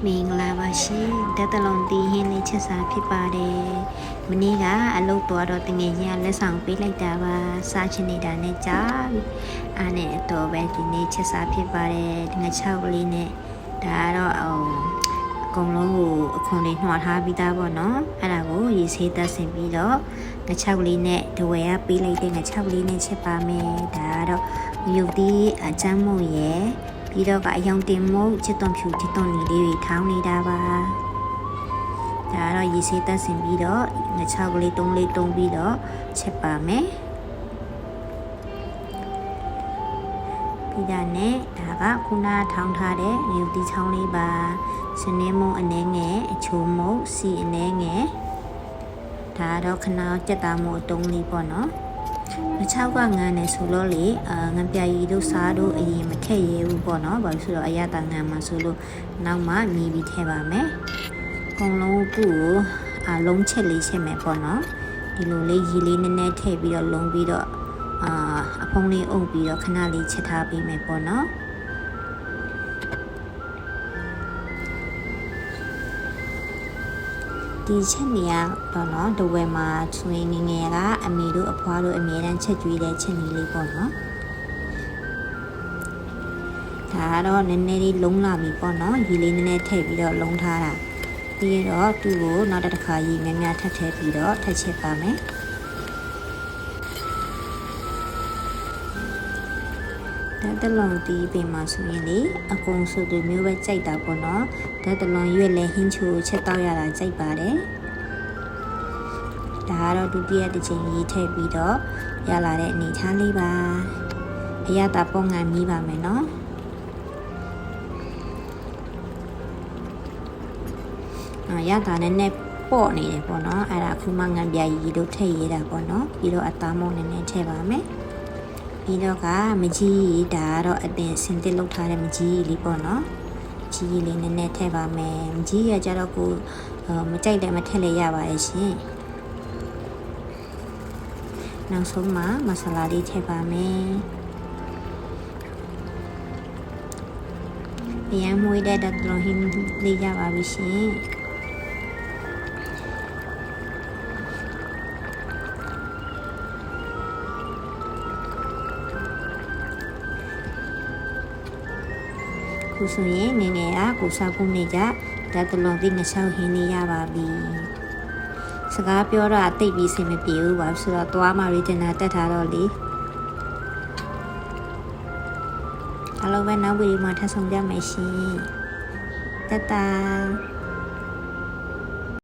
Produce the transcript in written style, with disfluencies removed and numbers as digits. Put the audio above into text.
မင်္ဂလာပါရှင်ဓာတ်တလုံးတီးဟင်းလေးချက်စားဖြစ်ပါတယ်မနေ့ကအလုပ်သွားတော့တငယ်ချင်းကလက်ဆောင်ပေးလိုက်တာပါစားချင်နေတာနဲ့ကြာပြီအားနဲ့အတော်ပဲဒီနေ့ချက်စားဖြစ်ပါတယ်ငါ6ကလေးနဲ့ဒါကတော့အကုန်လုံးကိုအခွန်လေးနှွာထားပြီးသားပေါ့နော်အဲ့ဒါကိုရေဆေးတက်ဆင်ပြီးတော့ငါ6ကလေးနဲ့ဒဝဲကပေးလိုက်တဲ့ငါ6ကလေးနဲ့ချက်ပါမယ်ဒါကတော့မြုပ်တီးအချမ်းမုံရဲ့ပြီးတော့ကအယောင်တင်မို့ချစ်သွန်ဖြူချစ်သွန်နီလေးတွေထောင်းနေတာပါဒါကတော့ရေဆေးတက်ဆင်ပြီးတော့ငါ6ကလေး3လေးတုံးပြီးတော့ချက်ပါမယ်ပြီးတာနဲ့ဒါကခုနထောင်းထားတဲ့မြုပ်တီးချောင်းလေးပါစနေမုံအနှဲငယ်အချိုမုံစီအနှဲငယ်ဒါတော့ခဏကြက်သားမုံအတုံးလေးပေါ့နော်မချောက်ကငန်းနေဆိုလို့လေငန်းပြရီတို့စားတို့အရင်မထည့်ရဘူးပေါ့နော်ဘာလို့ဆိုတော့အရသာငန်းမှာဆိုလို့နောက်မှမြည်ပြီးထည့်ပါမယ်အကုန်လုံးကိုလုံးချက်လေးချက်မယ်ပေါ့နော်ဒီလိုလေးရေလေးနည်းနည်းထည့်ပြီးတော့လုံးပြီးတော့အဖုံးလေးအုပ်ပြီးတော့ခဏလေးချက်ထားပေးမယ်ပေါ့နော်ဒီချက်နေရတော့နော်ဒဝဲမှာဆွေငငယ်ကအမေတို့အဖွားတို့အမြဲတမ်းချက်ကျွေးတဲ့ချက်နေလေးပေါ့နော်ဒါကတော့နည်းနည်းလေးလုံးလာပြီပေါ့နော်ရေလေးနည်းနည်းထည့်ပြီးတော့လုံးထားတာပြီးတော့သူ့ကိုနောက်တစ်ခါရေများများထပ်ထည့်ပြီးတော့ထပ်ချက်ပါမယ်ဓာတ်တလုံးတီးပြင်မှာဆိုရင်လေအကုန်စုသူမျိုးပဲကြိုက်တာပေါ့နော်ဓာတ်တလုံးရွက်လဲဟင်းချိုချက်တော့ရတာကြိုက်ပါတယ်ဒါကတော့ဒုတိယတစ်ချိန်ရေးထည့်ပြီးတော့ရလာတဲ့အနေထားလေးပါအရသာပုံငံမြည်ပါမယ်နော်ရတာနဲ့နဲ့ပေါ့နေတယ်ပေါ့နော်အဲ့ဒါအခုမှငံပြရီတို့ထည့်ရတာပေါ့နော်ပြီးတော့အသားမုံနဲ့နဲ့ထည့်ပါမယ်ပြီးတော့ကမကြီးဒါကတော့အတင်စင်တစ်လောက်ထားတဲ့မကြီးလေးပေါ့နော်ကြီးလေးနည်းနည်းထည့်ပါမယ်မကြီးရကြတော့ကိုမကြိုက်တယ်မထည့်လည်းရပါရဲ့ရှင်နောက်ဆုံးမှာမဆလာလေးထည့်ပါမယ်ပြန်မွေးတဲ့ဓာတ်တလုံးဟင်းလေးရပါပြီရှင်ခုဆိုရင်ငငယ်ကကိုစားဖို့နေကြဓာတ်တလုံးသိငချောက်ဟင်းလေးရပါပြီစကားပြောတော့အသိပြီးစင်မပြေဘူးပါဆိုတော့သွားမှရီတင်တာတက်ထားတော့လေအလုံးပဲနောက်ဗီဒီယိုမှာထပ်ဆောင်ကြမယ်ရှင်တတ